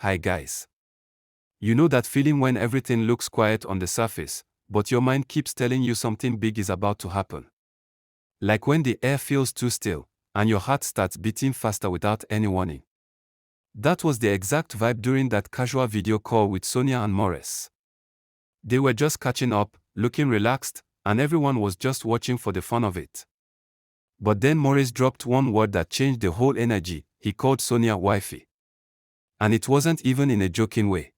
Hi guys. You know that feeling when everything looks quiet on the surface, but your mind keeps telling you something big is about to happen? Like when the air feels too still, and your heart starts beating faster without any warning. That was the exact vibe during that casual video call with Sonia and Maurice. They were just catching up, looking relaxed, and everyone was just watching for the fun of it. But then Maurice dropped one word that changed the whole energy. He called Sonia wifey. And it wasn't even in a joking way.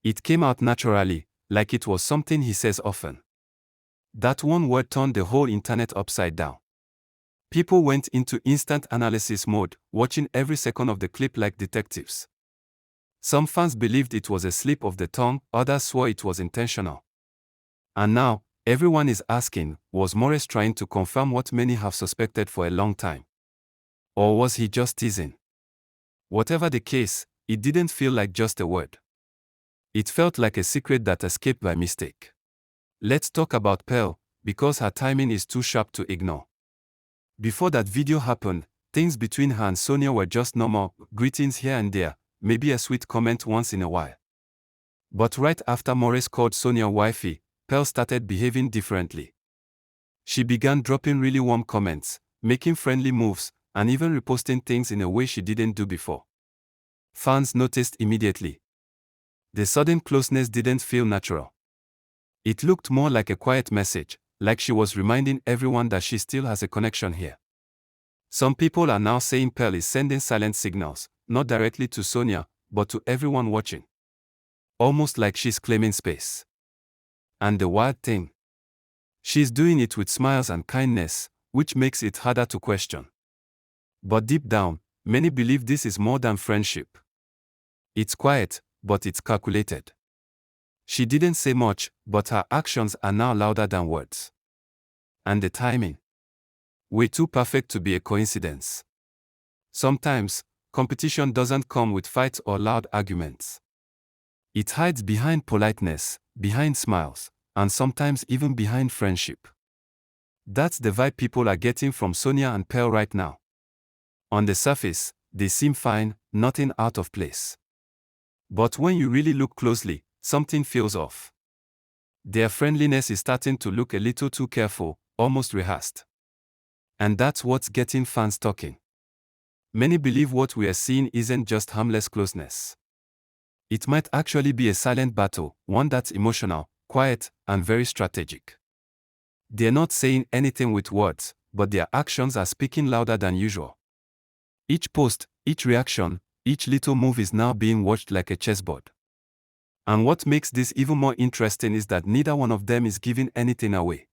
It came out naturally, like it was something he says often. That one word turned the whole internet upside down. People went into instant analysis mode, watching every second of the clip like detectives. Some fans believed it was a slip of the tongue, others swore it was intentional. And now, everyone is asking, was Maurice trying to confirm what many have suspected for a long time? Or was he just teasing? Whatever the case, it didn't feel like just a word. It felt like a secret that escaped by mistake. Let's talk about Pearl, because her timing is too sharp to ignore. Before that video happened, things between her and Sonia were just normal, greetings here and there, maybe a sweet comment once in a while. But right after Maurice called Sonia wifey, Pearl started behaving differently. She began dropping really warm comments, making friendly moves, and even reposting things in a way she didn't do before. Fans noticed immediately. The sudden closeness didn't feel natural. It looked more like a quiet message, like she was reminding everyone that she still has a connection here. Some people are now saying Pearl is sending silent signals, not directly to Sonia, but to everyone watching. Almost like she's claiming space. And the wild thing? She's doing it with smiles and kindness, which makes it harder to question. But deep down, many believe this is more than friendship. It's quiet, but it's calculated. She didn't say much, but her actions are now louder than words. And the timing? Way too perfect to be a coincidence. Sometimes, competition doesn't come with fights or loud arguments. It hides behind politeness, behind smiles, and sometimes even behind friendship. That's the vibe people are getting from Sonia and Pearl right now. On the surface, they seem fine, nothing out of place. But when you really look closely, something feels off. Their friendliness is starting to look a little too careful, almost rehearsed. And that's what's getting fans talking. Many believe what we are seeing isn't just harmless closeness. It might actually be a silent battle, one that's emotional, quiet, and very strategic. They're not saying anything with words, but their actions are speaking louder than usual. Each post, each reaction, each little move is now being watched like a chessboard. And what makes this even more interesting is that neither one of them is giving anything away.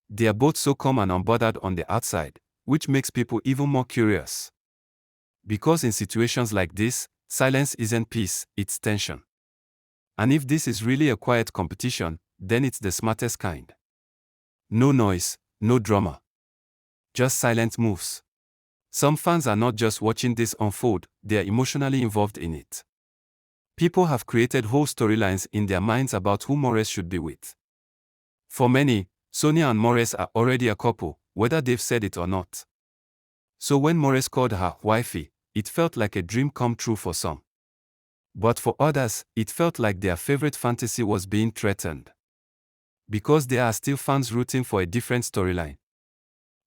They are both so calm and unbothered on the outside, which makes people even more curious. Because in situations like this, silence isn't peace, it's tension. And if this is really a quiet competition, then it's the smartest kind. No noise, no drama. Just silent moves. Some fans are not just watching this unfold, they are emotionally involved in it. People have created whole storylines in their minds about who Maurice should be with. For many, Sonia and Maurice are already a couple, whether they've said it or not. So when Maurice called her wifey, it felt like a dream come true for some. But for others, it felt like their favorite fantasy was being threatened. Because there are still fans rooting for a different storyline.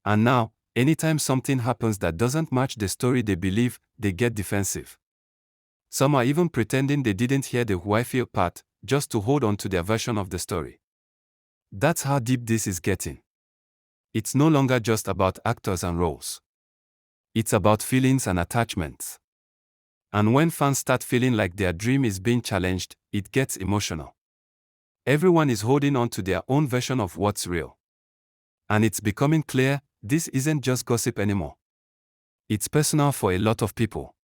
And now, anytime something happens that doesn't match the story they believe, they get defensive. Some are even pretending they didn't hear the wifey part, just to hold on to their version of the story. That's how deep this is getting. It's no longer just about actors and roles. It's about feelings and attachments. And when fans start feeling like their dream is being challenged, it gets emotional. Everyone is holding on to their own version of what's real. And it's becoming clear, this isn't just gossip anymore. It's personal for a lot of people.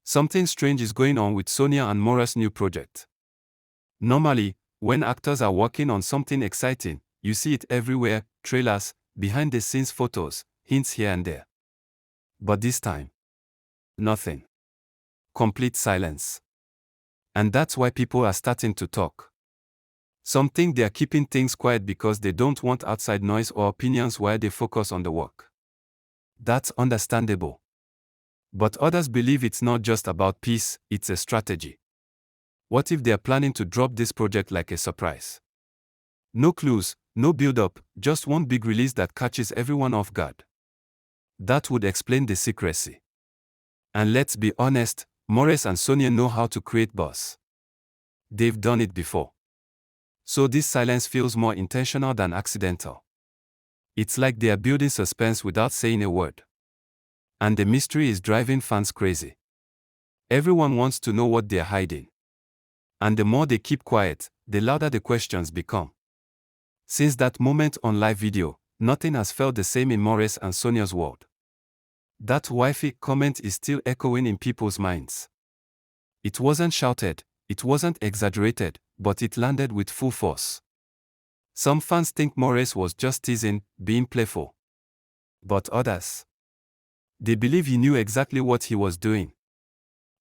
Something strange is going on with Sonia and Maurice's new project. Normally, when actors are working on something exciting, you see it everywhere, trailers, behind-the-scenes photos, hints here and there. But this time, nothing. Complete silence. And that's why people are starting to talk. Some think they are keeping things quiet because they don't want outside noise or opinions while they focus on the work. That's understandable. But others believe it's not just about peace, it's a strategy. What if they're planning to drop this project like a surprise? No clues, no build-up, just one big release that catches everyone off guard. That would explain the secrecy. And let's be honest, Maurice and Sonia know how to create buzz. They've done it before. So this silence feels more intentional than accidental. It's like they are building suspense without saying a word. And the mystery is driving fans crazy. Everyone wants to know what they're hiding. And the more they keep quiet, the louder the questions become. Since that moment on live video, nothing has felt the same in Maurice and Sonia's world. That wifey comment is still echoing in people's minds. It wasn't shouted, it wasn't exaggerated, but it landed with full force. Some fans think Maurice was just teasing, being playful. But others, they believe he knew exactly what he was doing.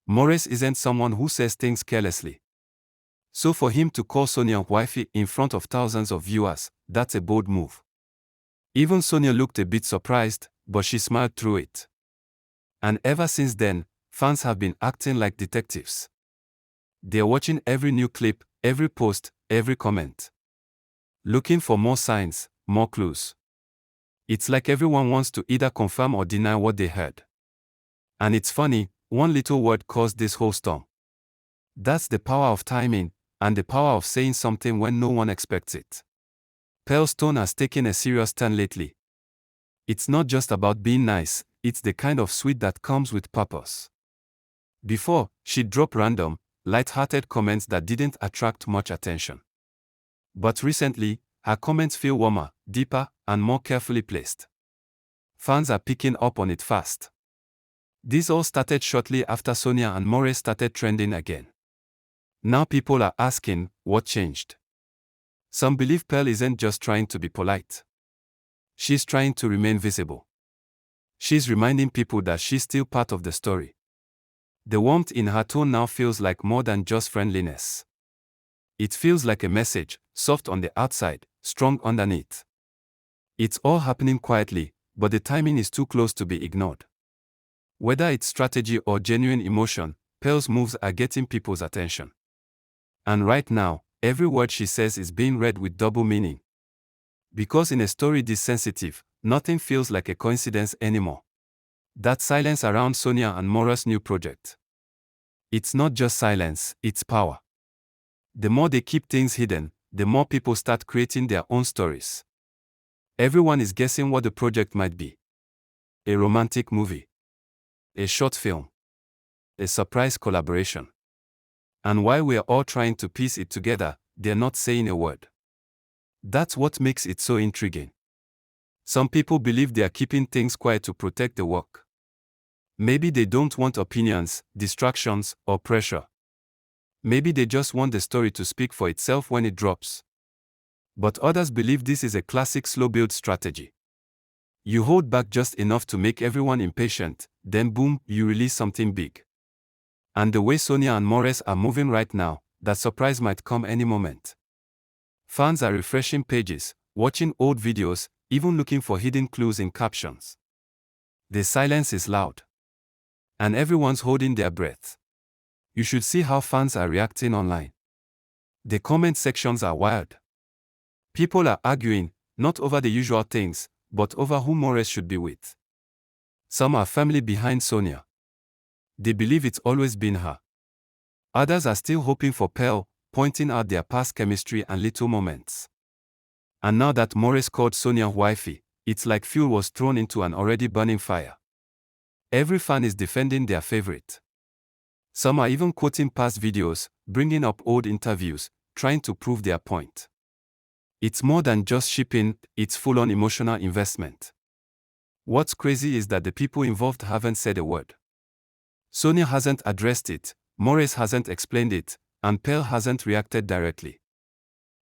Maurice isn't someone who says things carelessly. So for him to call Sonia wifey in front of thousands of viewers, that's a bold move. Even Sonia looked a bit surprised, but she smiled through it. And ever since then, fans have been acting like detectives. They're watching every new clip, every post, every comment. Looking for more signs, more clues. It's like everyone wants to either confirm or deny what they heard. And it's funny, one little word caused this whole storm. That's the power of timing, and the power of saying something when no one expects it. Pearl's tone has taken a serious turn lately. It's not just about being nice, it's the kind of sweet that comes with purpose. Before, she'd drop random, light-hearted comments that didn't attract much attention. But recently, her comments feel warmer, deeper, and more carefully placed. Fans are picking up on it fast. This all started shortly after Sonia and Maurice started trending again. Now people are asking, what changed? Some believe Pearl isn't just trying to be polite. She's trying to remain visible. She's reminding people that she's still part of the story. The warmth in her tone now feels like more than just friendliness. It feels like a message, soft on the outside, strong underneath. It's all happening quietly, but the timing is too close to be ignored. Whether it's strategy or genuine emotion, Pearl's moves are getting people's attention. And right now, every word she says is being read with double meaning. Because in a story this sensitive, nothing feels like a coincidence anymore. That silence around Sonia and Maura's new project. It's not just silence, it's power. The more they keep things hidden, the more people start creating their own stories. Everyone is guessing what the project might be. A romantic movie. A short film. A surprise collaboration. And while we're all trying to piece it together, they're not saying a word. That's what makes it so intriguing. Some people believe they are keeping things quiet to protect the work. Maybe they don't want opinions, distractions, or pressure. Maybe they just want the story to speak for itself when it drops. But others believe this is a classic slow-build strategy. You hold back just enough to make everyone impatient, then boom, you release something big. And the way Sonia and Maurice are moving right now, that surprise might come any moment. Fans are refreshing pages, watching old videos, even looking for hidden clues in captions. The silence is loud. And everyone's holding their breath. You should see how fans are reacting online. The comment sections are wild. People are arguing, not over the usual things, but over who Maurice should be with. Some are firmly behind Sonia. They believe it's always been her. Others are still hoping for Pearl, pointing out their past chemistry and little moments. And now that Maurice called Sonia wifey, it's like fuel was thrown into an already burning fire. Every fan is defending their favorite. Some are even quoting past videos, bringing up old interviews, trying to prove their point. It's more than just shipping, it's full-on emotional investment. What's crazy is that the people involved haven't said a word. Sonia hasn't addressed it, Maurice hasn't explained it, and Pearl hasn't reacted directly.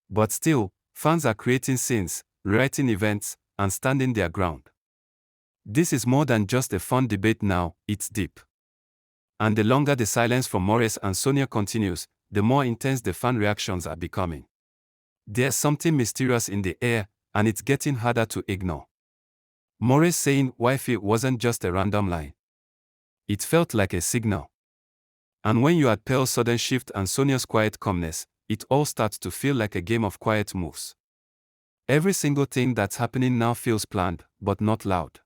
But still, fans are creating scenes, rewriting events, and standing their ground. This is more than just a fun debate now, it's deep. And the longer the silence from Maurice and Sonia continues, the more intense the fan reactions are becoming. There's something mysterious in the air, and it's getting harder to ignore. Maurice saying wifey wasn't just a random line. It felt like a signal. And when you add Pearl's sudden shift and Sonia's quiet calmness, it all starts to feel like a game of quiet moves. Every single thing that's happening now feels planned, but not loud.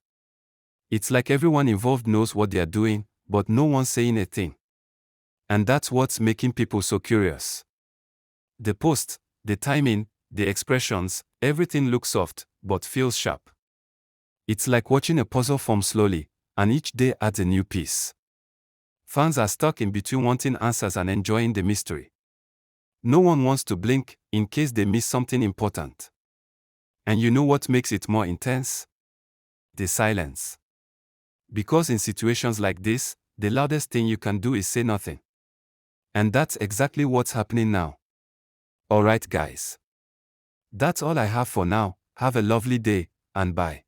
It's like everyone involved knows what they are doing, but no one's saying a thing. And that's what's making people so curious. The post, the timing, the expressions, everything looks soft, but feels sharp. It's like watching a puzzle form slowly, and each day adds a new piece. Fans are stuck in between wanting answers and enjoying the mystery. No one wants to blink, in case they miss something important. And you know what makes it more intense? The silence. Because in situations like this, the loudest thing you can do is say nothing. And that's exactly what's happening now. Alright guys. That's all I have for now. Have a lovely day, and bye.